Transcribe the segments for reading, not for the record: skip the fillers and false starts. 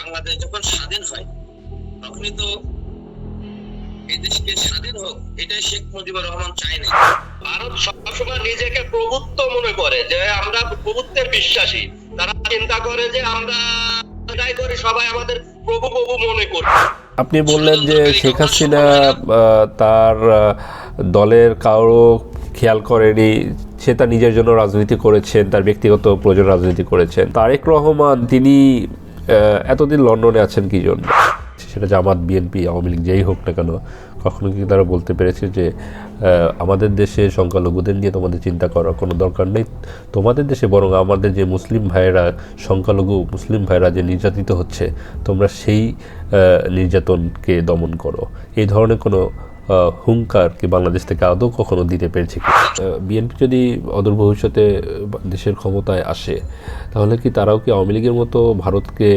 বাংলাদেশ যখন স্বাধীন হয় তখনই তো এই দেশকে স্বাধীন হোক, এটাই শেখ মুজিবুর রহমান চায়নি। ভারত সবসময় নিজেকে প্রভুত্ব মনে করে যে আমরা প্রভুত্বের বিশ্বাসী। তারা চিন্তা করে যে আমরা এটাই করে সবাই আমাদের প্রভু প্রভু মনে করি। আপনি বললেন যে শেখ হাসিনা তার দলের কারো খেয়াল করেনি, সে তার নিজের জন্য রাজনীতি করেছেন, তার ব্যক্তিগত প্রয়োজন রাজনীতি করেছেন। তারেক রহমান তিনি এতদিন লন্ডনে আছেন কি জন্য? সেটা জামাত, বিএনপি, আওয়ামী লীগ যেই হোক না কেন, কখনো কি তারা বলতে পেরেছে যে আমাদের দেশে সংখ্যালঘুদের নিয়ে তোমাদের চিন্তা করার কোনো দরকার নেই, তোমাদের দেশে বরং আমাদের যে মুসলিম ভাইয়েরা, সংখ্যালঘু মুসলিম ভাইয়েরা যে নির্যাতিত হচ্ছে, তোমরা সেই নির্যাতনকে দমন করো? এই ধরনের কোনো হুঙ্কার কি বাংলাদেশ থেকে আদৌ কখনো দিতে পেরেছে কি? বিএনপি যদি অদূর ভবিষ্যতে দেশের ক্ষমতায় আসে, তাহলে কি তারাও কি আওয়ামী লীগের মতো ভারতকে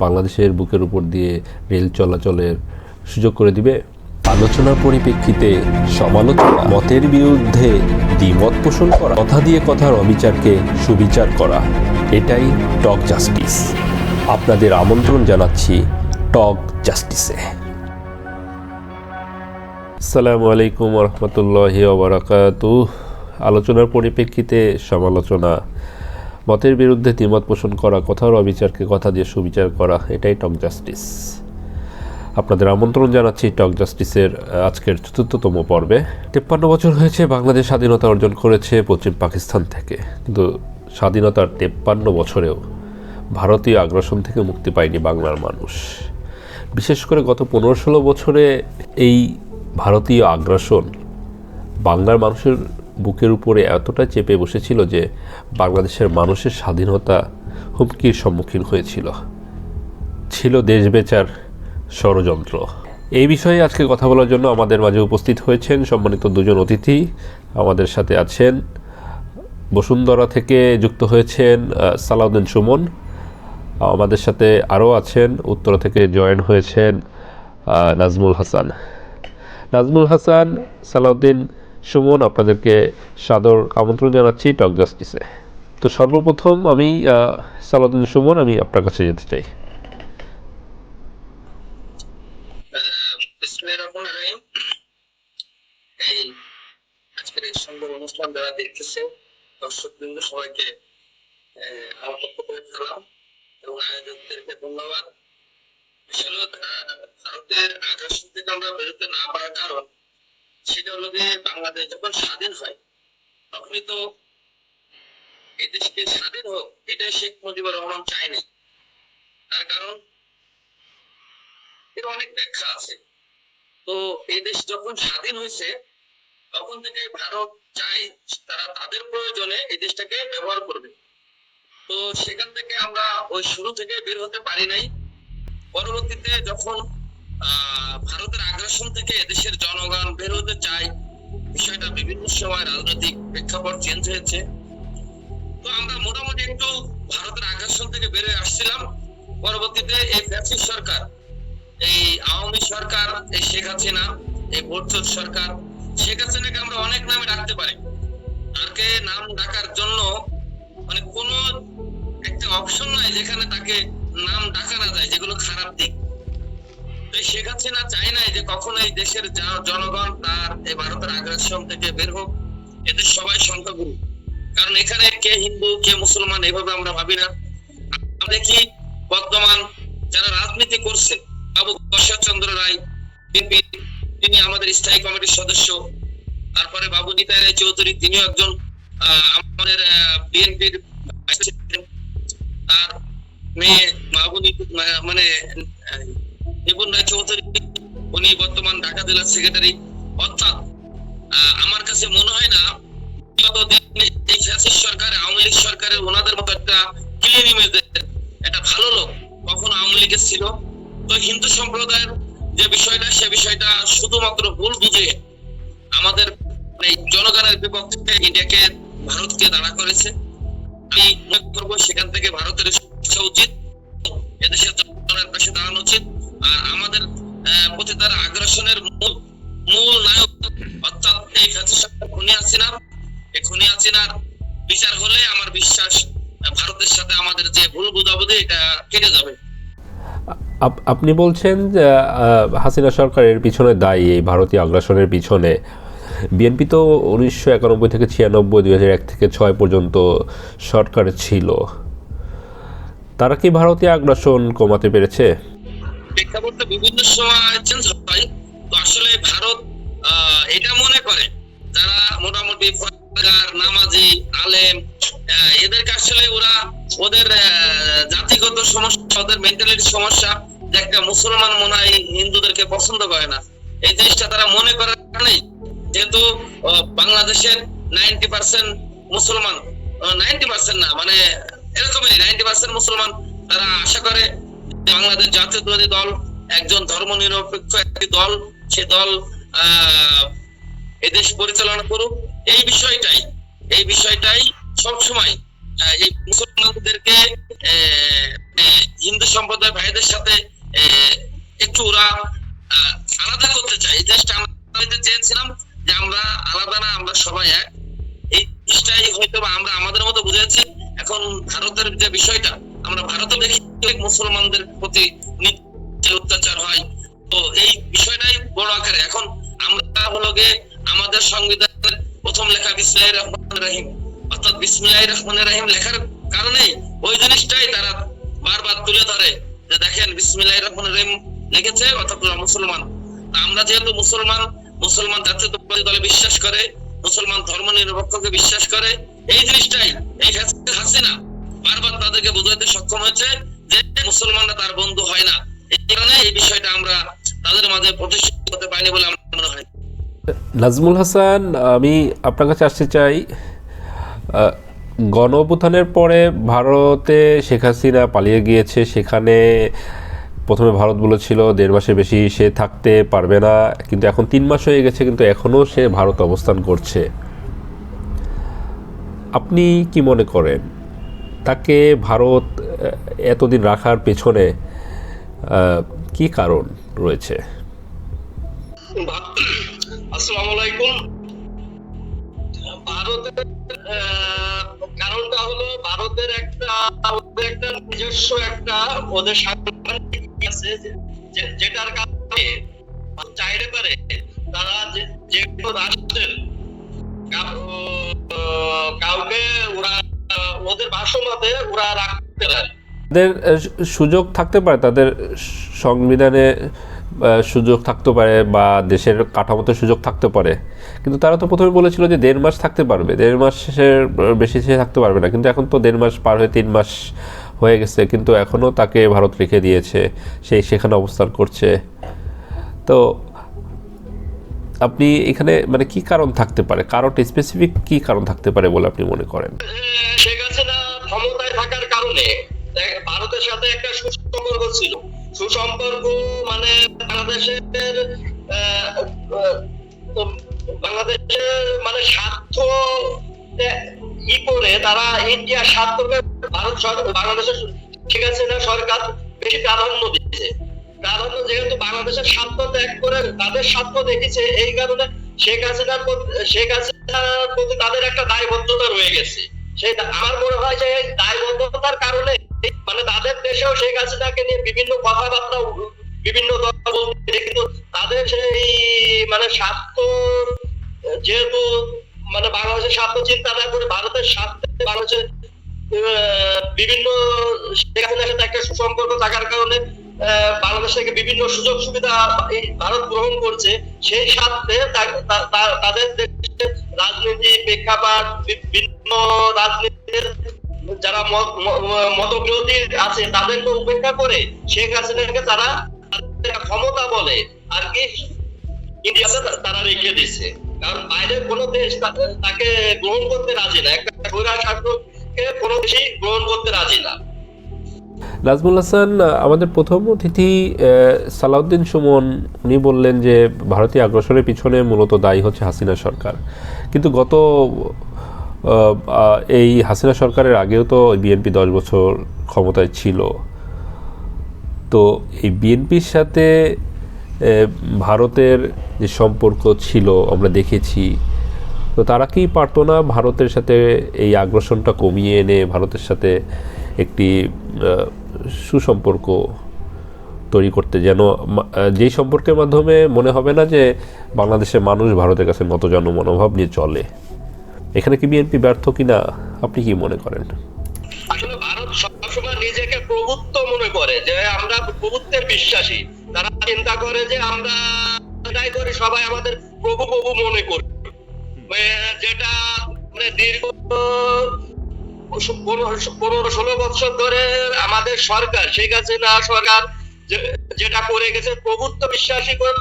বাংলাদেশের বুকের উপর দিয়ে রেল চলাচলের সুযোগ করে দিবে? আলোচনার পরিপ্রেক্ষিতে সমালোচনা, মতের বিরুদ্ধে দ্বিমত পোষণ করা, কথা দিয়ে কথার অবিচারকে সুবিচার করা, এটাই টক জাস্টিস। আপনাদের আমন্ত্রণ জানাচ্ছি টক জাস্টিসে। আসসালামু আলাইকুম রহমতুল্লাহি ওয়া বারাকাতুহু। আলোচনার পরিপ্রেক্ষিতে সমালোচনা, মতের বিরুদ্ধে দ্বিমত পোষণ করা, কথার অবিচারকে কথা দিয়ে সুবিচার করা, এটাই টক জাস্টিস। আপনাদের আমন্ত্রণ জানাচ্ছি টক জাস্টিসের আজকের ৪র্থতম পর্বে। ৫৩ বছর হয়েছে বাংলাদেশ স্বাধীনতা অর্জন করেছে পশ্চিম পাকিস্তান থেকে, কিন্তু স্বাধীনতার ৫৩ বছরেও ভারতীয় আগ্রাসন থেকে মুক্তি পায়নি বাংলার মানুষ। বিশেষ করে গত ১৫-১৬ বছরে এই ভারতীয় আগ্রাসন বাংলার মানুষের বুকের উপরে এতটা চেপে বসেছিল যে বাংলাদেশের মানুষের স্বাধীনতা হুমকির সম্মুখীন হয়েছিল। ছিল দেশ বেচার ষড়যন্ত্র। এই বিষয়ে আজকে কথা বলার জন্য আমাদের মাঝে উপস্থিত হয়েছেন সম্মানিত দুজন অতিথি। আমাদের সাথে আছেন বসুন্ধরা থেকে যুক্ত হয়েছেন সালাউদ্দিন সুমন, আমাদের সাথে আরও আছেন উত্তরা থেকে জয়েন হয়েছেন নাজমুল হাসান। নাজমুল হাসান, সালাউদ্দিন সুমন, আপনাদেরকে সাদর আমন্ত্রণ জানাচ্ছি টক জাস্টিসে। তো সর্বপ্রথম আমি সালাউদ্দিন সুমন, আমি আপনার কাছে যেতে চাই। এই আজকের এই সুন্দর অনুষ্ঠান যারা দেখতেছে, দর্শকবৃন্দ সবাইকে আমার পক্ষ থেকে সালাম এবং আয়োজকদেরকে ধন্যবাদ। আসলে ভারতের আগ্রাসন থেকে আমরা বেরোতে না পারার কারণ সেটা হলো যে বাংলাদেশ যখন স্বাধীন হয় তখনই তো এই দেশকে স্বাধীন হোক, এটাই শেখ মুজিবুর রহমান চায়নি। তার কারণ এর অনেক ব্যাখ্যা আছে। তো এই দেশ যখন স্বাধীন হয়েছে তখন থেকে ভারত চাই তারা তাদের প্রয়োজনে এই দেশটাকে ব্যবহার করবে। তো সেখান থেকে আমরা ওই শুরু থেকে বের হতে পারি নাই। পরবর্তীতে যখন ভারতের আগ্রাসন থেকে এদেশের জনগণ বের হতে চায়, বিষয়টা বিভিন্ন সময় রাজনৈতিক প্রেক্ষাপট চেঞ্জ হয়েছে। তো আমরা মোটামুটি একটু ভারতের আগ্রাসন থেকে বেরিয়ে আসছিলাম। পরবর্তীতে এই ফ্যাসিস্ট সরকার, এই আওয়ামী সরকার, এই শেখ হাসিনা, এই ভোটচোর সরকার, শেখ হাসিনাকে আমরা অনেক নামে ডাকতে পারি। তাকে নাম ডাকার জন্য মানে কোনো একটা অপশন নাই যেখানে তাকে নাম ডাকা না যায়, যেগুলো খারাপ দিক। শেখ হাসিনা চায় নাই যে কখনো এই দেশের জনগণ তার এই ভারতের আগ্রাসন থেকে বের হোক। এদের সবাই সংখ্যাগুরু, কারণ এখানে কে হিন্দু কে মুসলমান এভাবে আমরা ভাবি না। আমরা দেখি বর্তমান যারা রাজনীতি করছে, বাবু চন্দ্র রায় তিনি আমাদের স্থায়ী কমিটির সদস্য, তারপরে বাবু নিতাই রায় চৌধুরী, তিনিও একজন আমাদের বিএনপির, তার মেয়ে মাহবুনী মানে নিপুণ রায় চৌধুরী, উনি বর্তমান ঢাকা জেলার সেক্রেটারি। অর্থাৎ আমার কাছে মনে হয় না এই ফ্যাসিস্ট সরকার, আওয়ামী লীগ সরকারের ওনাদের মতো একটা ক্লিন ইমেজের একটা ভালো লোক কখনো আওয়ামী লীগের ছিল। তো হিন্দু সম্প্রদায়ের যে বিষয়টা, সে বিষয়টা শুধুমাত্র ভুল বুঝে আমাদের জনগণের বিপক্ষে ইন্ডিয়াকে, ভারতকে দাঁড়া করেছে। আমি মনে করবো সেখান থেকে ভারতের উচিত, এদেশের জনগণের পাশে দাঁড়ানো উচিত। আর আমাদের প্রতি তার আগ্রাসনের মূল নায়ক অর্থাৎ এই খুনি হাসিনা, এই খুনি হাসিনার বিচার হলে আমার বিশ্বাস ভারতের সাথে আমাদের যে ভুল বুঝাবুঝি এটা কেটে যাবে। আপনি বলছেন যে হাসিনা সরকারের পিছনে দায়ী এই ভারতীয় আগ্রাসনের পিছনে। বিএনপি তো 1991 থেকে 96, 2001 থেকে 6 পর্যন্ত সরকার ছিল। তারা কি ভারতীয় আগ্রাসন কমাতে পেরেছে? প্রেক্ষাপটটা বিভিন্ন সময় চেঞ্জ হয়। তো আসলে ভারত এটা মনে করে যারা মোটামুটি ফরমার, নামাজি, আলেম, এদেরকে আসলে ওরা ওদের জাতিগত সমস্যা, ওদের মেন্টালিটি সমস্যা, যে একটা মুসলমান মনে হয় হিন্দুদেরকে পছন্দ করে না, এই জিনিসটা তারা মনে করার কারণেই, যেহেতু বাংলাদেশের 90% মুসলমান, 90% না মানে এরকমই 90% মুসলমান, তারা আশা করে যে বাংলাদেশ জাতীয়তাবাদী দল একজন ধর্মনিরপেক্ষ একটি দল, সে দল এদেশ পরিচালনা করুক। এই বিষয়টাই সবসময় এই মুসলমানদেরকে হিন্দু সম্প্রদায় ভাইদের সাথে একটু ওরা আলাদা করতে চায়। এই জিনিসটা আমরা চেয়েছিলাম যে আমরা আলাদা না, আমরা সবাই এক। এই জিনিসটাই হয়তো আমরা আমাদের মতো বুঝেছি। এখন ভারতের যে বিষয়টা, আমরা ভারতে দেখি মুসলমানদের প্রতি অত্যাচার হয়, তো এই বিষয়টাই বড় আকারে। এখন আমরা হলো গিয়ে আমাদের সংবিধানের প্রথম লেখা বিসমিল্লাহির রহমানির রহিম, অর্থাৎ বিসমিল্লাহির রহমানির রহিম লেখার কারণেই ওই জিনিসটাই তারা বারবার তুলে ধরে যে দেখেন বিসমিল্লাহির রহমানির রহিম লিখেছে, অর্থাৎ মুসলমান। আমরা যেহেতু মুসলমান জাতীয়তাবাদী দলে বিশ্বাস করে, মুসলমান ধর্ম নিরপেক্ষকে বিশ্বাস করে, এই জিনিসটাই এই হাসিনা বারবার তাদেরকে বোঝাতে সক্ষম হয়েছে যে মুসলমানরা তার বন্ধু হয় না। এই কারণে এই বিষয়টা আমরা তাদের মাঝে প্রতিষ্ঠিত করতে পারিনি বলে আমার মনে হয়। নাজমুল হাসান, আমি আপনার কাছে আসতে চাই। গণ অভ্যুত্থানের পরে ভারতে শেখ হাসিনা পালিয়ে গিয়েছে। সেখানে প্রথমে ভারত বলেছিল 1.5 মাসের বেশি সে থাকতে পারবে না, কিন্তু এখন 3 মাস হয়ে গেছে, কিন্তু এখনও সে ভারত অবস্থান করছে। আপনি কি মনে করেন তাকে ভারত এতদিন রাখার পেছনে কি কারণ রয়েছে? আসসালামু আলাইকুম। ভারতের কারণটা হলো ভারতের একটা নিজস্ব একটা ওদের সাংবিধানিক আছে, যেটার কারণে চাইতে পারে তারা যে কোনো রাষ্ট্রের কাউকে ওরা ওদের ভাষামতে ওরা রাখতে পারে। তাদের সুযোগ থাকতে পারে, তাদের সংবিধানে সুযোগ থাকতে পারে বা দেশের কাঠামোতে সুযোগ থাকতে পারে, কিন্তু তারা তো প্রথমে বলেছিল যে 1.5 মাস থাকতে পারবে, 1.5 মাসের বেশি সে থাকতে পারবে না। কিন্তু এখন তো 1.5 মাস পার হয়ে 3 মাস হয়ে গেছে, কিন্তু এখনও তাকে ভারত রেখে দিয়েছে, সেখানে অবস্থান করছে। তো আপনি এখানে মানে কি কারণ থাকতে পারে, কারণটা স্পেসিফিক কি কারণ থাকতে পারে বলে আপনি মনে করেন? শেখ হাসিনা ক্ষমতায় থাকার কারণে ভারতের সাথে একটা সুসম্পর্ক ছিল। সুসম্পর্ক মানে বাংলাদেশের মানে স্বার্থ করে তারা ইন্ডিয়ার স্বার্থকে বাংলাদেশের শেখ হাসিনা সরকার বেশি প্রাধান্য দিচ্ছে। প্রাধান্য যেহেতু বাংলাদেশের স্বার্থ ত্যাগ করে তাদের স্বার্থ দেখেছে, এই কারণে শেখ হাসিনার প্রতি তাদের একটা দায়বদ্ধতা রয়ে গেছে। সেটা আমার মনে হয় যে দায়বদ্ধতার কারণে মানে তাদের দেশেও শেখ হাসিনাকে নিয়ে বিভিন্ন কথাবার্তা বিভিন্ন দল বলছে, কিন্তু তাদের সেই মানে স্বার্থ যেহেতু মানে বাংলাদেশের স্বার্থ চিন্তা না করে ভারতের স্বার্থে বাংলাদেশের বিভিন্ন শেখ হাসিনার সাথে একটা সুসম্পর্ক থাকার কারণে বাংলাদেশ থেকে বিভিন্ন সুযোগ সুবিধা ভারত গ্রহণ করছে। সেই স্বার্থে তাদের দেশের রাজনীতি প্রেক্ষাপট বিভিন্ন রাজনীতির যারা মতবিরোধী আছে তাদেরকে উপেক্ষা করে শেখ হাসিনাকে তারা ক্ষমতা বলে আর কি ইন্ডিয়াতে তারা রেখে দিচ্ছে। কারণ বাইরের কোনো দেশ তাকে গ্রহণ করতে রাজি না, একটা স্বৈরশাসককে কোনো দেশই গ্রহণ করতে রাজি না। নাজমুল হাসান, আমাদের প্রথম অতিথি সালাউদ্দিন সুমন, উনি বললেন যে ভারতীয় আগ্রাসনের পিছনে মূলত দায়ী হচ্ছে হাসিনা সরকার। কিন্তু গত এই হাসিনা সরকারের আগেও তো বিএনপি 10 বছর ক্ষমতায় ছিল। তো এই বিএনপির সাথে ভারতের যে সম্পর্ক ছিল আমরা দেখেছি, তো তারা কি পারতো না ভারতের সাথে এই আগ্রাসনটা কমিয়ে এনে ভারতের সাথে একটি সুসম্পর্ক তৈরি করতে, যেন যেই সম্পর্কের মাধ্যমে মনে হবে না যে বাংলাদেশের মানুষ ভারতের কাছে নতজন মনোভাব নিয়ে চলে। এখানে কি বিএনপি ব্যর্থ কিনা আপনি কি মনে করেন? আসলে ভারত সবসময় নিজেকে প্রভুত্ব মনে করে, যে আমরা প্রভুত্বের বিশ্বাসী। তারা চিন্তা করে যে আমরা এটাই করি, সবাই আমাদের প্রভু প্রভু মনে করি, যেটা মানে দীর্ঘ 15-16 বছর ধরে আমাদের সরকার, শেখ হাসিনা সরকার যেটা করে গেছে, প্রভুত্ব বিশ্বাসী করে,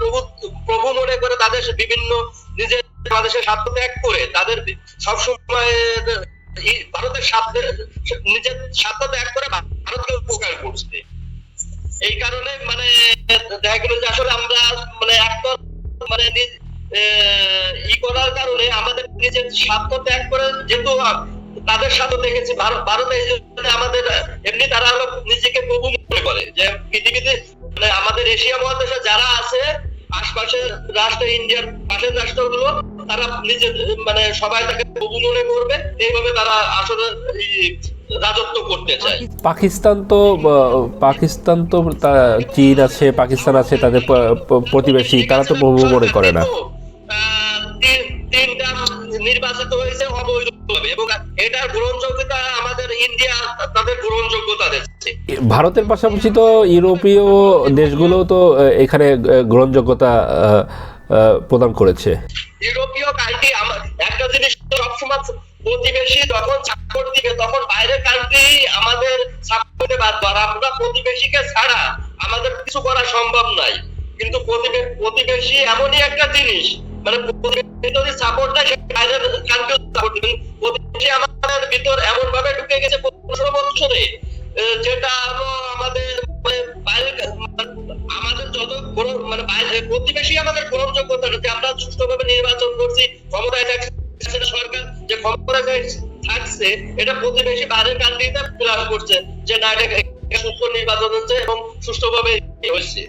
প্রভু মনে করে তাদের বিভিন্ন নিজের বাংলাদেশের স্বার্থ ত্যাগ করে তাদের সবসময় ভারতের স্বার্থে, নিজের স্বার্থ ত্যাগ করে ভারতকে উপকার করছে। এই কারণে মানে দেখা গেল যে আসলে আমরা মানে একটা মানে ই করার কারণে আমাদের নিজের স্বার্থ ত্যাগ করে, যেহেতু তাদের সাথে দেখেছি ভারতে আমাদের এমনি তারা হলো নিজেকে প্রভু মনে করে, যে পৃথিবীতে মানে আমাদের এশিয়া মহাদেশে যারা আছে আশপাশের রাষ্ট্র, ইন্ডিয়ার পাশের রাষ্ট্রগুলো, তারা নিজের মানে সবাই তাকে প্রভু মনে করবে, এইভাবে তারা আসলে রাজত্ব করতে চায়। পাকিস্তান তো চীন আছে, পাকিস্তান আছে, তাদের প্রতিবেশী, তারা তো প্রভু মনে করে না। তিনটা নির্বাচিত হয়েছে অবৈধভাবে, এবং এটার গ্রহণযোগ্যতা আমাদের ইন্ডিয়া তাদের গ্রহণযোগ্যতা দিচ্ছে। ভারতের পাশাপাশি তো ইউরোপীয় দেশগুলো তো এখানে গ্রহণযোগ্যতা প্রদান করেছে। ইউরোপীয় কান্ট্রি একটা জিনিস সবসময়, প্রতিবেশী যখন সাপোর্ট দিবে তখন বাইরের কান্ট্রি আমাদের সাপোর্ট দিতে বাধ্য, আর আমরা প্রতিবেশীকে ছাড়া আমাদের কিছু করা সম্ভব নাই। কিন্তু প্রতিবেশী এমনই একটা জিনিস, মানে প্রতিবেশী যদি সাপোর্ট দেয়, বাইরের কান্ট্রি সাপোর্ট দিবেন। প্রতিবেশী আমাদের ভিতর এমন ভাবে ঢুকে গেছে 15 বছরে, যেটা আমাদের আমাদের যত মানে প্রতিবেশী আমাদের গ্রহণযোগ্যতা, যে আমরা সুষ্ঠুভাবে নির্বাচন করছি, ক্ষমতায় থাকছে সরকার, যে ক্ষমতায় থাকছে, এটা প্রতিবেশী বাইরের কান্ট্রিতে প্রয়াস করছে যে না, এটা সুষ্ঠু নির্বাচন হচ্ছে এবং সুষ্ঠুভাবে হয়েছে।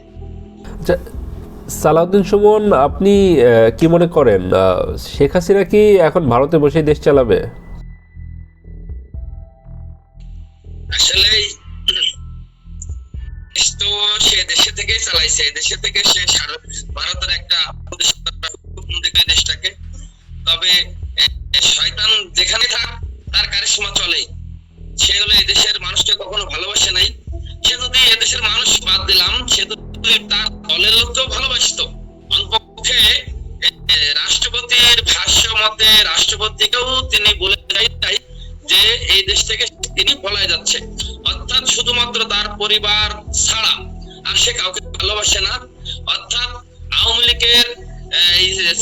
সালাউদ্দিন সুমন, আপনি কি মনে করেন শেখ হাসিনা কি এখন ভারতে বসে দেশ চালাবে? আসলে তো সে দেশে থেকেই চালাইছে, দেশে থেকে সে ভারতের একটা দেশটাকে। তবে শয়তান যেখানে থাক তার কারিশমা চলেই। সে হলো এদেশের মানুষকে কখনো ভালোবাসে নাই। সে যদি এদেশের মানুষ বাদ দিলাম, সে যদি তার দলের লোককেও ভালোবাসতো, অন্তপক্ষে রাষ্ট্রপতির ভাষ্য মতে রাষ্ট্রপতিকেও তিনি বলে যায় যে এই দেশ থেকে তিনি পলায় যাচ্ছে, অর্থাৎ শুধুমাত্র তার পরিবার ছাড়া আর সে কাউকে ভালোবাসে না। অর্থাৎ আওয়ামী লীগের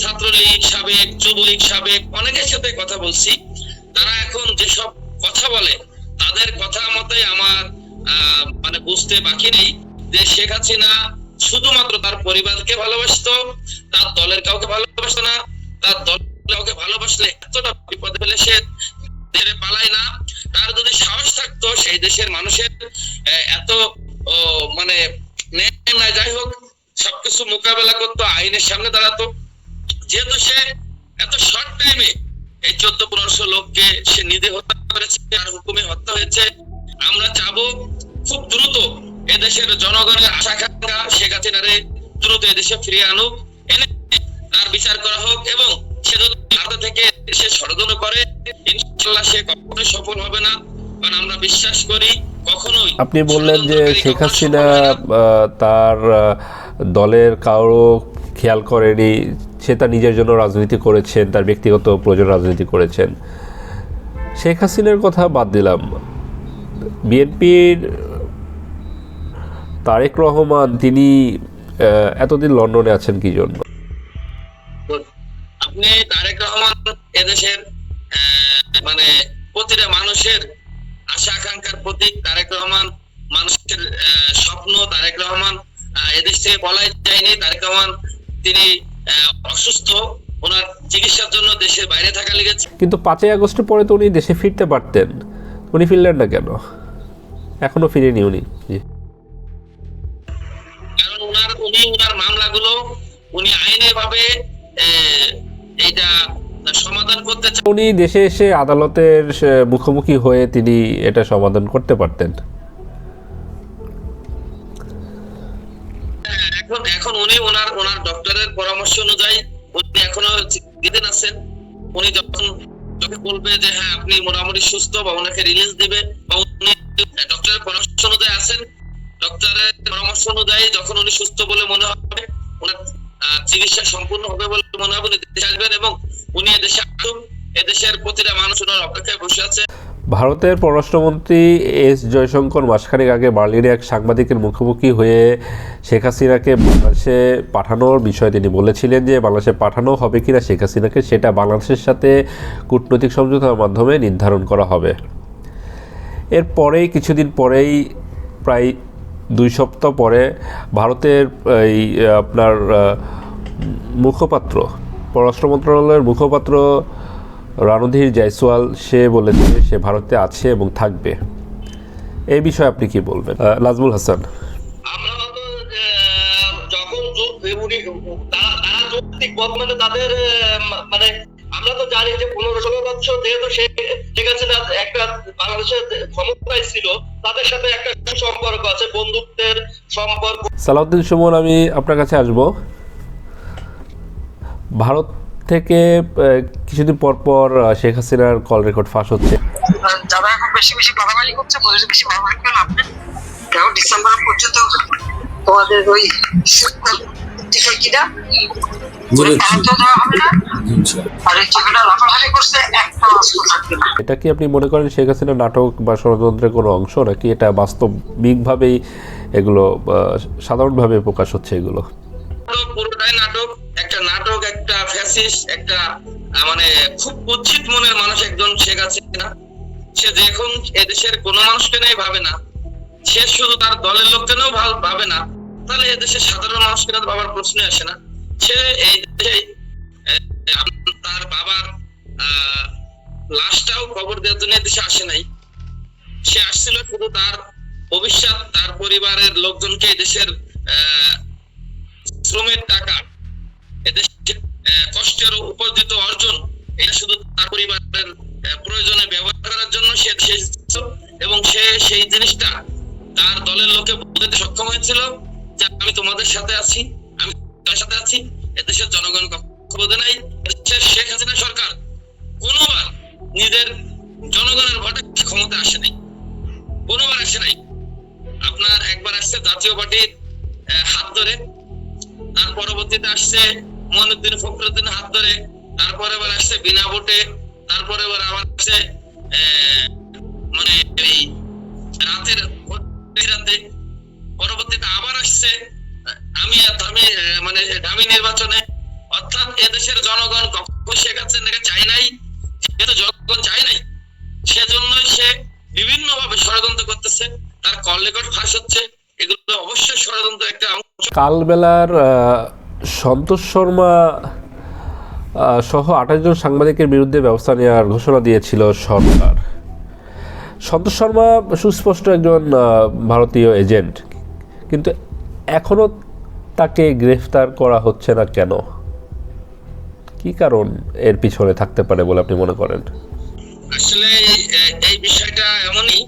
ছাত্রলীগ সাবেক, যুবলীগ সাবেক অনেকের সাথে কথা বলছি, তারা এখন যেসব কথা বলে তাদের কথা মতে আমার মানে বুঝতে বাকি নেই যে শেখ হাসিনা শুধুমাত্র তার পরিবারকে ভালোবাসতো, তার দলের কাউকে ভালোবাসতো না। তার দলের কাউকে ভালোবাসলে এতটা বিপদে ফেলে সে দেশে পালায় না। তার যদি সাহস থাকতো সেই দেশের মানুষের এত মানে যাই হোক সবকিছু মোকাবেলা করতো, আইনের সামনে দাঁড়াতো। যেহেতু সে এত শর্ট টাইমে এই 1400-1500 লোককে সে নিজে হত্যা করেছে, আর হুকুমে হত্যা হয়েছে, আমরা চাবো খুব দ্রুত এদেশের জনগণের আশা আকাঙ্ক্ষা শেখ হাসিনারে দ্রুত এদেশে ফিরিয়ে আনুক, এনে তার বিচার করা হোক, এবং সে যদি ভারত থেকে সে ষড়যন্ত্র করে ইনশাআল্লাহ সে কখনোই সফল হবে না, কারণ আমরা বিশ্বাস করি কখনোই। আপনি বললেন যে শেখ হাসিনা তার দলের কারো খেয়াল করেনি, সে তার নিজের জন্য রাজনীতি করেছেন, তার ব্যক্তিগত প্রয়োজন রাজনীতি করেছেন। শেখ হাসিনার কথা বাদ দিলাম, বিএনপির তারেক রহমান তিনি এতদিন লন্ডনে আছেন কি জন্য? আপনি তারেক রহমান এদেশের মানে প্রতিটা মানুষের আশা আকাঙ্ক্ষার প্রতীক। তারেক রহমান মানুষের স্বপ্ন। তারেক রহমান এদেশ থেকে পলায় যায়নি। তারেক রহমান তিনি অসুস্থ, ওনার চিকিৎসার জন্য দেশের বাইরে থাকা লেগেছে। কিন্তু 5ই আগস্টের পরে তো উনি দেশে ফিরতে পারতেন, উনি ফিরলেন না কেন? এখনো ফিরেনি উনি। কারণ উনার মামলাগুলো উনি আইনি ভাবে এইটা সমাধান করতে চান। উনি দেশে এসে আদালতের মুখোমুখি হয়ে তিনি এটা সমাধান করতে পারতেন। এখন এখন উনি ওনার ওনার ডক্টরের পরামর্শ অনুযায়ী উনি এখনো চিকিৎসাধীন আছেন। উনি যখন যখন বলবে যে হ্যাঁ আপনি মোটামুটি সুস্থ বা ওনাকে রিলিজ দিবে বা উনি ডক্টরের পরামর্শ অনুযায়ী আছেন, ডক্টরের পরামর্শ অনুযায়ী যখন উনি সুস্থ বলে মনে হবে, ওনার চিকিৎসা সম্পূর্ণ হবে বলে মনে হবে, উনি দেশে আসবেন এবং উনি এদেশে আসুন। এদেশের প্রতিটা মানুষ ওনার অপেক্ষায় বসে আছে। ভারতের পররাষ্ট্রমন্ত্রী এস জয়শঙ্কর মাসখানেক আগে বার্লিনে এক সাংবাদিকের মুখোমুখি হয়ে শেখ হাসিনাকে বাংলাদেশে পাঠানোর বিষয়ে তিনি বলেছিলেন যে বাংলাদেশে পাঠানো হবে কিনা শেখ হাসিনাকে সেটা বাংলাদেশের সাথে কূটনৈতিক সমঝোতার মাধ্যমে নির্ধারণ করা হবে। এরপরেই কিছুদিন পরেই প্রায় 2 সপ্তাহ পরে ভারতের এই আপনার মুখপাত্র, পররাষ্ট্র মন্ত্রণালয়ের মুখপাত্র রণধীর জয়সওয়াল সে বলেছে সে ভারতে আছে এবং থাকবে। এই বিষয়ে আপনি কি বলবেন নাজমুল হাসান? আমরা তো যখন তারা যৌক্তিক বর্তমানে তাদের মানে আমরা তো জানি যে 15-16 বছর যেহেতু ঠিক আছে না, একটা বাংলাদেশের ক্ষমতায় ছিল, তাদের সাথে একটা সম্পর্ক আছে, বন্ধুত্বের সম্পর্ক। সালাউদ্দিন সুমন, আমি আপনার কাছে আসব। ভারত থেকে কিছুদিন পর পর শেখ হাসিনার কল রেকর্ড ফাঁস হচ্ছে। যারা এখন বেশি বেশি বাড়াবাড়ি করছে, বেশি বাড়াবাড়ি করেন আপনি কেন ডিসেম্বর পর্যন্ত তোমাদের ওই টিকিটা এটা কি আপনি মনে করেন শেখ হাসিনা নাটক বা ষড়যন্ত্রের কোনো অংশ, নাকি এটা বাস্তবিকভাবেই এগুলো সাধারণভাবে প্রকাশ হচ্ছে? এগুলো পুরোটাই নাটক, একটা ফ্যাসিস্ট, একটা মানে খুব কুৎসিত মনের মানুষ একজন শেখ হাসিনা। সে দেখুন এদেশের কোনো মানুষকে নেই ভাবে না, সে শুধু তার দলের লোকজনও ভাবে না, তাহলে এদেশের সাধারণ মানুষকে ভাবার প্রশ্ন আসে না। সে এই দেশে তার বাবার লাশটাও খবর দেওয়ার জন্য দেশে আসে নাই। সে আসছিল শুধু তার ভবিষ্যৎ, তার পরিবারের লোকজনকে দেশের শ্রমের টাকা, এদেশের কষ্টের উপার্জিত অর্জন, এটা শুধু তার পরিবারের প্রয়োজনে ব্যবহার করার জন্য সে এবং সে সেই জিনিসটা তার দলের লোকে বলতে সক্ষম হয়েছিল যে আমি তোমাদের সাথে আছি, আমি তোমাদের সাথে আছি। এদেশের জনগণ কখনো বোঝে নাই। এদেশের শেখ হাসিনা সরকার কোনোবার নিজের জনগণের ভোটে ক্ষমতা আসে নাই, কোনোবার আসে নাই। আপনার একবার আসছে জাতীয় পার্টির হাত ধরে, তার পরবর্তীতে আসছে মঈনুদ্দিন ফখরুদ্দিন হাত ধরে, তারপরে এবার আসছে বিনা ভোটে, তারপরে এবার আবার আসছে মানে এই রাতের রাতে, পরবর্তীতে আবার আসছে আমি মানে দামি নির্বাচনে। অর্থাৎ এদেশের জনগণ কখনো শেখ হাসিনাকে চাই নাই, যেহেতু জনগণ চাই নাই সেজন্যই সে বিভিন্ন ভাবে ষড়যন্ত্র করতেছে, তার কল রেকর্ড ফাঁস হচ্ছে। এগুলো অবশ্যই ষড়যন্ত্র একটা অংশ। কালবেলার সন্তোষ শর্মা সহ 28 জন সাংবাদিকের বিরুদ্ধে ব্যবস্থা নেওয়ার ঘোষণা দিয়েছিল সরকার। সন্তোষ শর্মা সুস্পষ্ট একজন ভারতীয় এজেন্ট, কিন্তু এখনো তাকে গ্রেফতার করা হচ্ছে না কেন? কি কারণ এর পিছনে থাকতে পারে বলে আপনি মনে করেন? আসলে এই বিষয়টা এমনই,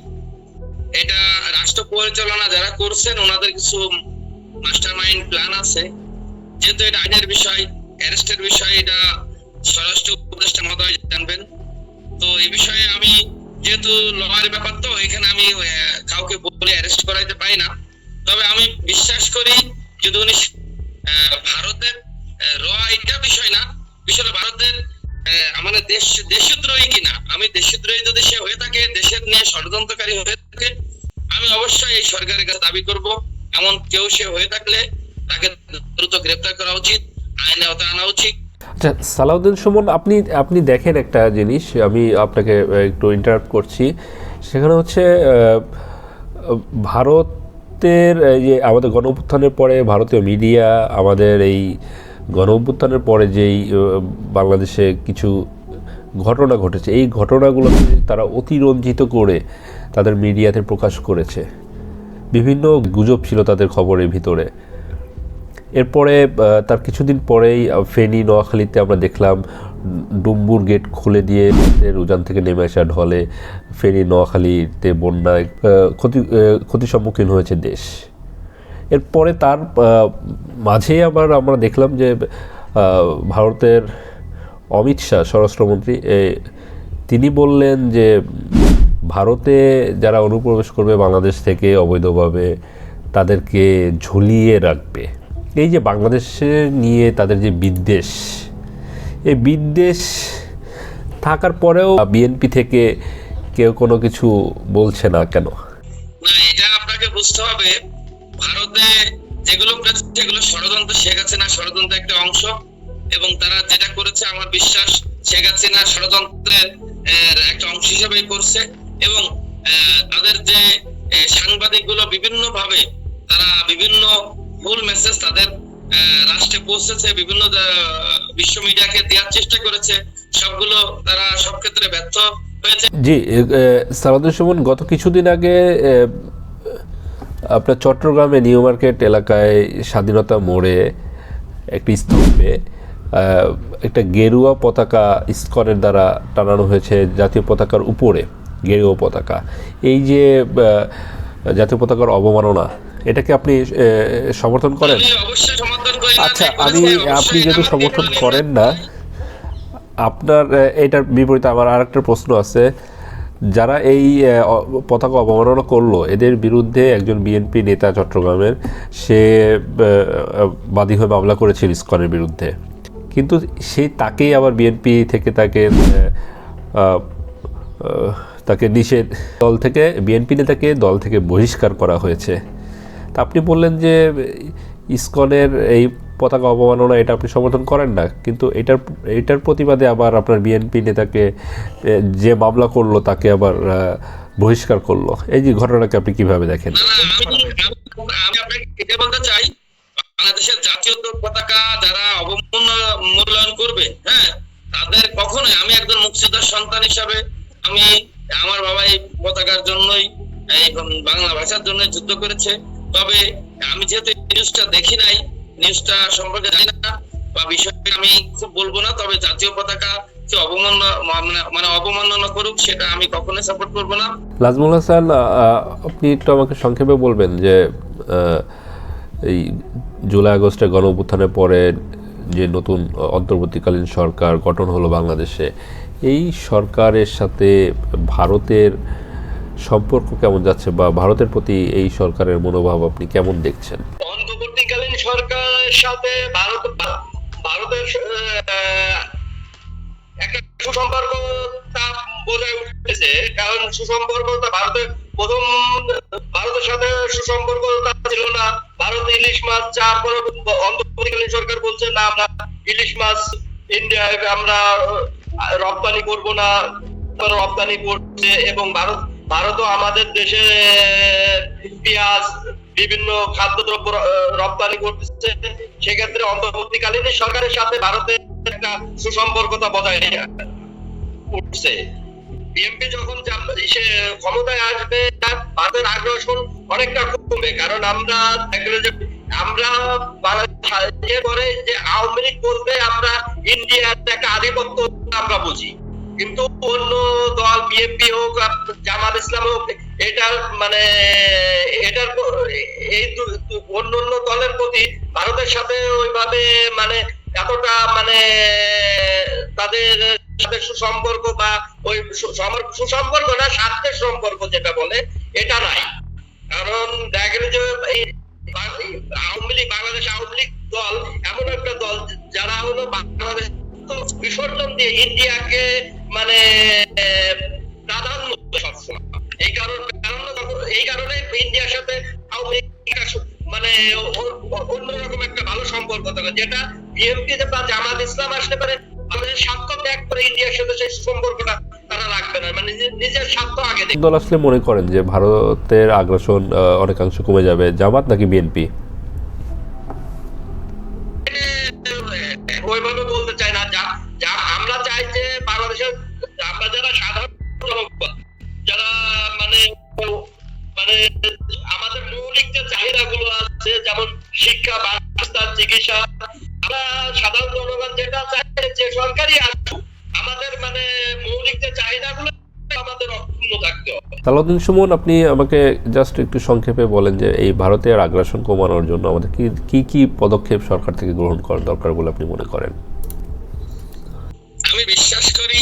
এটা রাষ্ট্র পরিচালনা যারা করছেন ওনাদের কিছু মাস্টার মাইন্ড প্ল্যান আছে। যেহেতু এটা আইনের বিষয়, অ্যারেস্টের বিষয়, এটা স্বরাষ্ট্র উপদেষ্টা মহোদয় জানবেন। তো এই বিষয়ে আমি যেহেতু লয়ের ব্যাপার, তো এখানে আমি কাউকে বলে অ্যারেস্ট করাইতে পারি না। তবে আমি বিশ্বাস করি যদি উনি ভারতের এটা বিষয় না, বিষয়টা ভারতের আমাদের দেশদ্রোহী কিনা। আমি দেশদ্রোহী যদি সে হয়ে থাকে, দেশের নিয়ে ষড়যন্ত্রকারী হয়ে থাকে, আমি অবশ্যই এই সরকারের কাছে দাবি করব এমন কেউ সে হয়ে থাকলে তাকে দ্রুত গ্রেফতার করা উচিত, আইনে আওতায় আনা উচিত। আচ্ছা সালাউদ্দিন সুমন, আপনি দেখেন একটা জিনিস, আমি আপনাকে একটু ইন্টারাপ্ট করছি। সেখানে হচ্ছে ভারতের যে আমাদের গণ অভ্যুত্থানের পরে ভারতীয় মিডিয়া, আমাদের এই গণ অভ্যুত্থানের পরে যেই বাংলাদেশে কিছু ঘটনা ঘটেছে, এই ঘটনাগুলোকে তারা অতিরঞ্জিত করে তাদের মিডিয়াতে প্রকাশ করেছে। বিভিন্ন গুজব ছিল তাদের খবরের ভিতরে। এরপরে তার কিছুদিন পরেই ফেনী, নোয়াখালীতে আমরা দেখলাম ডুম্বুর গেট খুলে দিয়ে উজান থেকে নেমে আসা ঢলে ফেনী, নোয়াখালীতে বন্যায় ক্ষতির সম্মুখীন হয়েছে দেশ। এরপরে তার মাঝেই আবার আমরা দেখলাম যে ভারতের অমিত শাহ স্বরাষ্ট্রমন্ত্রী তিনি বললেন যে ভারতে যারা অনুপ্রবেশ করবে বাংলাদেশ থেকে অবৈধভাবে তাদেরকে ঝুলিয়ে রাখবে। এই যে বাংলাদেশে নিয়ে তাদের যে বিদ্বেষ, এই বিদ্বেষ থাকার পরেও বিএনপি থেকে কেউ কোনো কিছু বলছে না কেন? না, এটা আপনাকে বুঝতে হবে, ভারতে যেগুলো করেছে সেগুলো ষড়যন্ত্র, শেখ হাসিনা ষড়যন্ত্রের একটা অংশ, এবং তারা যেটা করেছে আমার বিশ্বাস শেখ হাসিনা ষড়যন্ত্রের একটা অংশ হিসেবেই করছে। এবং তাদের যে সাংবাদিক গুলো বিভিন্ন ভাবে তারা বিভিন্ন ভুল মেসেজ তাদের রাষ্ট্রে পৌঁছেছে, বিভিন্ন বিশ্ব মিডিয়াকে দেওয়ার চেষ্টা করেছে, সবগুলো তারা সব ক্ষেত্রে ব্যর্থ হয়েছে। জি, সালাউদ্দিন সুমন, গত কিছুদিন আগে আপনার চট্টগ্রামে নিউ মার্কেট এলাকায় স্বাধীনতা মোড়ে একটি স্তম্ভে একটা গেরুয়া পতাকা ইসকনের দ্বারা টানানো হয়েছে, জাতীয় পতাকার উপরে গেরুয়া পতাকা। এই যে জাতীয় পতাকার অবমাননা, এটাকে আপনি সমর্থন করেন? অবশ্যই সমর্থন করি। আচ্ছা, আপনি যেহেতু সমর্থন করেন না, আপনার এটার বিপরীতে আমার আরেকটা প্রশ্ন আছে। যারা এই পতাকা অবমাননা করলো, এদের বিরুদ্ধে একজন বিএনপি নেতা চট্টগ্রামের, সে বাদী হয়ে মামলা করেছিল ইসকনের বিরুদ্ধে, কিন্তু তাকেই আবার বিএনপি থেকে তাকে নিষেধ, দল থেকে বিএনপি নেতাকে দল থেকে বহিষ্কার করা হয়েছে। তা আপনি বললেন যে ইসকনের এই পতাকা অবমাননা এটা আপনি সমর্থন করেন না, কিন্তু এটার প্রতিবাদে আবার আপনার বিএনপি নেতাকে যে মামলা করলো তাকে আবার বহিষ্কার করলো। এই যে ঘটনাকে আপনি কিভাবে দেখেন? আমি আপনাকে এটা বলতে চাই, বাংলাদেশের জাতীয় পতাকা যারা অবমূল্যায়ন করবে, হ্যাঁ, তাদের কখনোই, আমি একজন মুক্তিযোদ্ধার সন্তান হিসাবে আমি, আমার বাবা এই পতাকার জন্যই, এই বাংলা ভাষার জন্য যুদ্ধ করেছে। তবে আমি যেহেতু নিউজটা দেখি নাই, নিউজটা সম্পর্কে জানি না, বা বিষয়টা আমি খুব বলবো না, তবে জাতীয় পতাকা যে অবমাননা করুক সেটা আমি কখনোই সাপোর্ট করবো না। নাজমুল হাসান, আপনি একটু আমাকে সংক্ষেপে বলবেন যে এই জুলাই আগস্টের গণ অভ্যুত্থানের পরে যে নতুন অন্তর্বর্তীকালীন সরকার গঠন হলো বাংলাদেশে, এই সরকারের সাথে ভারতের সম্পর্ক কেমন যাচ্ছে, বা ভারতের প্রতি এই সরকারের মনোভাব আপনি কেমন দেখছেন? অন্তর্বর্তীকালীন সরকারের সাথে ভারতের একটা সুসম্পর্ক তা বোঝায় উঠতেছে, কারণ সুসম্পর্কটা ভারতের সাথে সুসম্পর্ক ছিল না। ভারত ইলিশ মাছ চার পরে অন্তর্বর্তীকালীন সরকার বলছে না, আমরা ইলিশ মাছ ইন্ডিয়ায় আমরা রপ্তানি করব না, রপ্তানি করছে। এবং ভারতও আমাদের দেশে পেঁয়াজ, বিভিন্ন খাদ্যদ্রব্য রপ্তানি করতেছে। সেক্ষেত্রে অন্তর্বর্তীকালীন সরকারের সাথে ভারতের একটা সুসম্পর্কতা বজায় উঠছে। বিএনপি যখন ক্ষমতায় আসবে, ভারতের আগ্রাসন অনেকটা কমবে, কারণ আমরা পরে যে আওয়ামী লীগ বলবে আমরা ইন্ডিয়ার একটা আধিপত্য আমরা বুঝি, কিন্তু অন্য দল বিএনপি হোক, জামাত ইসলাম হোক, এটার এই অন্য দলের প্রতি ভারতের সাথে ওইভাবে এতটা তাদের সাথে সুসম্পর্ক, বা ওই সুসম্পর্ক না, স্বার্থের সম্পর্ক যেটা বলে, এটা নাই। কারণ দেখা গেল যে আওয়ামী লীগ, বাংলাদেশ আওয়ামী লীগ দল এমন একটা দল যারা হলো বাংলাদেশ বিসর্জন দিয়ে ইন্ডিয়াকে প্রাধান্য সবসময়। এই কারণে ইন্ডিয়ার সাথে আওয়ামী লীগ অন্যরকম একটা ভালো সম্পর্ক থাকে, যেটা বিএনপি বা জামাত ইসলাম আসতে পারে আমাদের স্বার্থ ত্যাগ করে ইন্ডিয়ার সাথে সেই সম্পর্কটা তারা রাখবে না, নিজের স্বার্থ আগে দেখবে। দল আসলে মনে করেন যে ভারতের আগ্রাসন অনেকাংশ কমে যাবে, জামাত নাকি বিএনপি? ওইভাবে বলতে চাই না। আমরা চাই যে বাংলাদেশের আমরা যারা সাধারণ জনগণ, যারা আমাদের মৌলিক যে চাহিদা গুলো আছে, যেমন শিক্ষা, ব্যবস্থা, চিকিৎসা, আমরা সাধারণ জনগণ যেটা চাই যে সরকারি আসুক, আমাদের মৌলিক যে চাহিদা গুলো আমাদের অক্ষুণ্ণ থাকতে হবে। সালাউদ্দিন সুমন, আপনি আমাকে জাস্ট একটু সংক্ষেপে বলেন যে এই ভারতের আগ্রাসন কমানোর জন্য আমাদের কি কি পদক্ষেপ সরকার থেকে গ্রহণ করা দরকার বলে আপনি মনে করেন? আমি বিশ্বাস করি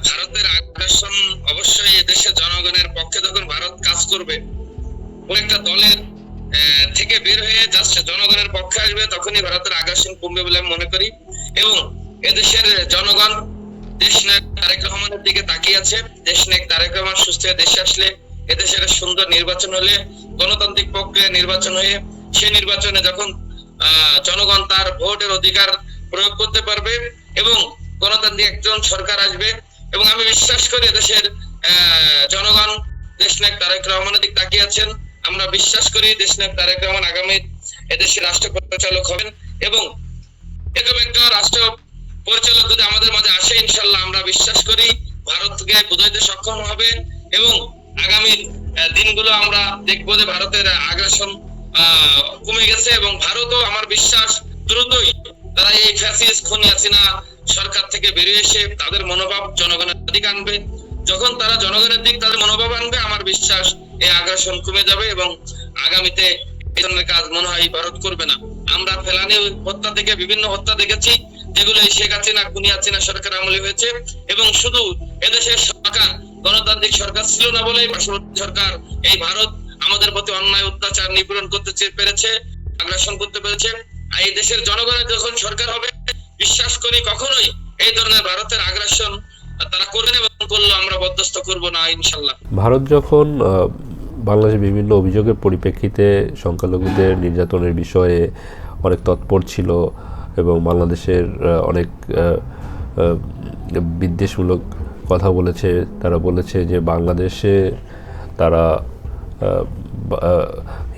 ভারতের আগ্রাসন অবশ্যই এদেশের জনগণের পক্ষে যখন ভারত কাজ করবে, কোন একটা দলের থেকে বের হয়ে জাস্ট জনগণের পক্ষে আসবে, তখনই ভারতের আগ্রাসন কমবে বলে আমি মনে করি। এবং এদেশের জনগণ দেশ নায়ক তারেক রহমানের দিকে তাকিয়ে আছে। দেশ নায়ক তারেক রহমান সুস্থ হয়ে দেশে আসলে, এদেশের সুন্দর নির্বাচন হলে, গণতান্ত্রিক প্রক্রিয়া নির্বাচন হয়ে, সেই নির্বাচনে যখন জনগণ তার ভোটের অধিকার প্রয়োগ করতে পারবে এবং গণতান্ত্রিক একজন সরকার আসবে, এবং আমি বিশ্বাস করি দেশের জনগণ দেশ নায়ক তারেক রহমানের দিকে তাকিয়ে আছেন। আমরা বিশ্বাস করি দেশ নায়ক তারেক রহমান আগামী এদেশের রাষ্ট্র পরিচালক হবেন, এবং এরকম একটা রাষ্ট্র পরিচালক যদি আমাদের মাঝে আসে, ইনশাল্লাহ আমরা বিশ্বাস করি ভারতকে বুঝাইতে সক্ষম হবে, এবং আগামী দিনগুলো আমরা দেখবো যে ভারতের আগ্রাসন কমে গেছে, এবং ভারতও আমার বিশ্বাস দ্রুতই তারা এই ফ্যাসিস্ট খুনি হাসিনা সরকার থেকে বেরিয়ে এসে তাদের মনোভাব জনগণের দিকে আনবে। যখন তারা জনগণের দিক তাদের মনোভাব আনবে, আমার বিশ্বাস এই আগ্রাসন কমে যাবে এবং আগামীতে এই ধরনের কাজ মনে হয় ভারত করবে না। আমরা ফেলানি হত্যা থেকে বিভিন্ন হত্যা দেখেছি, যেগুলো এই শেখ হাসিনা খুনি হাসিনা সরকার আমলে হয়েছে, এবং শুধু এদেশের সরকার গণতান্ত্রিক সরকার ছিল না বলেই পার্শ্ববর্তী সরকার এই ভারত আমাদের প্রতি অন্যায় অত্যাচার নিপীড়ন করতে পেরেছে, আগ্রাসন করতে পেরেছে। আর এই দেশের জনগণের যখন সরকার হবে, বিশ্বাস করি কখনোই এই ধরনের ভারতের আগ্রাসন তারা করবেন, এবং করলে আমরা বরদাস্ত করব না ইনশাল্লাহ। ভারত যখন বাংলাদেশের বিভিন্ন অভিযোগের পরিপ্রেক্ষিতে সংখ্যালঘুদের নির্যাতনের বিষয়ে অনেক তৎপর ছিল এবং বাংলাদেশের অনেক বিদ্বেষমূলক কথা বলেছে, তারা বলেছে যে বাংলাদেশে তারা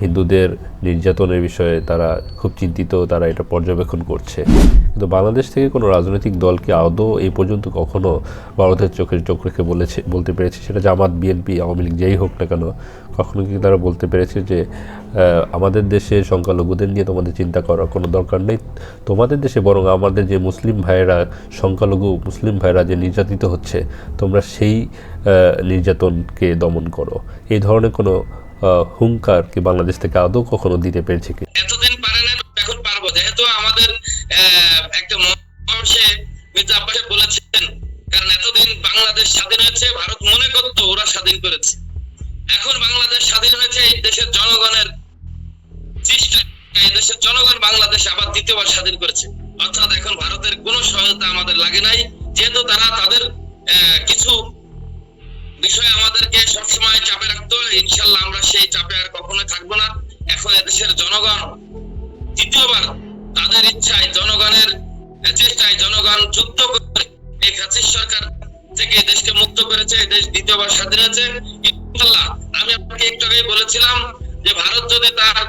হিন্দুদের নির্যাতনের বিষয়ে তারা খুব চিন্তিত, তারা এটা পর্যবেক্ষণ করছে। কিন্তু বাংলাদেশ থেকে কোনো রাজনৈতিক দলকে আদৌ এই পর্যন্ত কখনো ভারতের চোখ রেখে বলতে পেরেছে, সেটা জামাত, বিএনপি, আওয়ামী লীগ যেই হোক না কেন, কখনো কি তারা বলতে পেরেছে যে আমাদের দেশে সংখ্যালঘুদের নিয়ে তোমাদের চিন্তা করার কোনো দরকার নেই, তোমাদের দেশে বরং আমাদের যে মুসলিম ভাইয়েরা, সংখ্যালঘু মুসলিম ভাইয়েরা যে নির্যাতিত হচ্ছে, তোমরা সেই নির্যাতনকে দমন করো, এই ধরনের কোনো হুঙ্কার কি বাংলাদেশ থেকে আদৌ কখনো দিতে পেরেছে কি? এতদিন পারে না, এখন পারবো, যেহেতু আমাদের একটা মহাপুরুষে মির্জা আব্বাস বলেছেন, কারণ এতদিন বাংলাদেশ স্বাধীন হয়েছে, ভারত মনে করতো ওরা স্বাধীন করেছে, এখন বাংলাদেশ স্বাধীন হয়েছে এই দেশের জনগণের চেষ্টায়, এই দেশের জনগণ বাংলাদেশ আবার দ্বিতীয়বার স্বাধীন করেছে। অর্থাৎ এখন ভারতের কোনো সহায়তা আমাদের লাগে নাই, যেহেতু তারা তাদের কিছু বিষয় আমাদেরকে সবসময় চাপে রাখতো। ইনশাল্লাহ আমরা সেই চাপে আর কখনো থাকবো না। এখন এদেশের জনগণ দ্বিতীয়বার তাদের ইচ্ছায়, জনগণের চেষ্টায়, জনগণ যুদ্ধ করে এই ফ্যাসিস্ট সরকার থেকে দেশকে মুক্ত করেছে, এই দেশ দ্বিতীয়বার স্বাধীন হয়েছে ইনশাল্লাহ। আমি আপনাকে একটু আগে বলেছিলাম যে ভারত যদি তার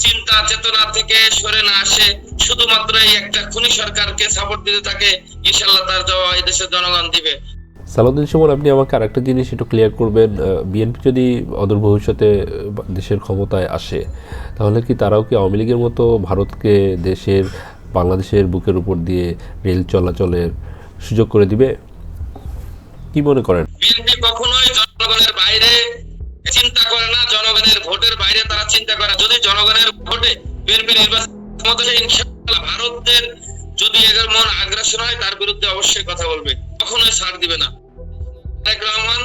চিন্তা চেতনা থেকে সরে না আসে, শুধুমাত্র এই একটা খুনি সরকারকে সাপোর্ট দিতে থাকে, ইনশাল্লাহ তার জবাব এই দেশের জনগণ দিবে। সালাউদ্দিন সুমন, আপনি আমাকে আরেকটা জিনিস একটু ক্লিয়ার করবেন, বিএনপি যদি অদূর ভবিষ্যতে দেশের ক্ষমতায় আসে, তাহলে কি তারাও কি আওয়ামী লীগের মতো ভারতকে বাংলাদেশের বুকের উপর দিয়ে রেল চলাচলের সুযোগ করে দিবে? কি মনে করেন? বিএনপি কখনোই জনগণের বাইরে চিন্তা করে না, জনগণের ভোটের বাইরে তারা চিন্তা করে। যদি জনগণের ভোটে বিএনপি নির্বাচন ক্ষমতা, ইনশাআল্লাহ ভারতের যদি এমন আগ্রাসন হয় তার বিরুদ্ধে অবশ্যই কথা বলবে, কখনোই ছাড় দিবে না। তারেক রহমান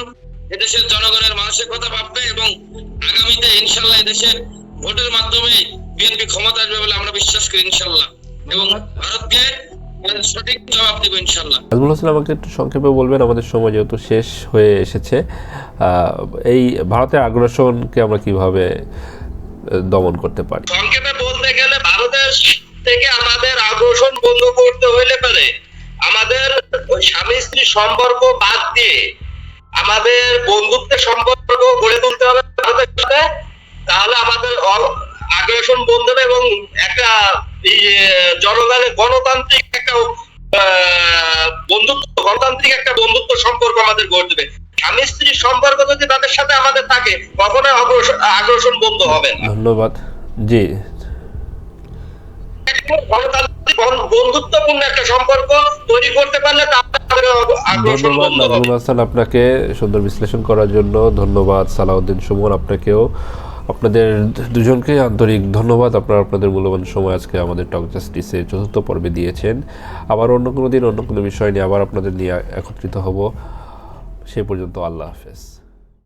এদেশের জনগণের মানুষের কথা ভাববে, এবং আগামীতে ইনশাআল্লাহ এদেশের ভোটের মাধ্যমে বিএনপি ক্ষমতা আসবে বলে আমরা বিশ্বাস করি ইনশাআল্লাহ, এবং ভারতকে সঠিক জবাব দেব ইনশাআল্লাহ। আজমল হোসেন, আমাকে একটু সংক্ষেপে বলবেন, আমাদের সময় যেহেতু শেষ হয়ে এসেছে, এই ভারতের আগ্রাসনকে আমরা কিভাবে দমন করতে পারি? সংক্ষেপে বলতে গেলে, ভারতের থেকে আমাদের আগ্রাসন বন্ধ করতে হইলে পারে আমাদের ওই স্বামী স্ত্রী সম্পর্ক বাদ দিয়ে আমাদের বন্ধুত্বের সম্পর্ক গড়ে তুলতে হবে ভারতের সাথে, তাহলে আমাদের আগ্রাসন বন্ধ হবে এবং একটা জনগণের গণতান্ত্রিক একটা বন্ধুত্ব সম্পর্ক আমাদের গড়ে দেবে। স্বামী স্ত্রীর সম্পর্ক যদি তাদের সাথে আমাদের থাকে, কখনোই আগ্রাসন বন্ধ হবে না। ধন্যবাদ। জি, বন্ধুত্বপূর্ণ একটা সম্পর্ক তৈরি করতে পারলে আগ্রাসন ধন্যবাদ বন্ধ হবে। নাজমুল হাসান, আপনাকে সুন্দর বিশ্লেষণ করার জন্য ধন্যবাদ। সালাউদ্দিন সুমন, আপনাকেও, আপনাদের দুজনকে আন্তরিক ধন্যবাদ। আপনারা আপনাদের মূল্যবান সময় আজকে আমাদের টক জাস্টিসে চতুর্থ পর্বে দিয়েছেন। আবার অন্য কোনো দিন অন্য কোনো বিষয় নিয়ে আবার আপনাদের নিয়ে একত্রিত হব। সে পর্যন্ত আল্লাহ হাফেজ।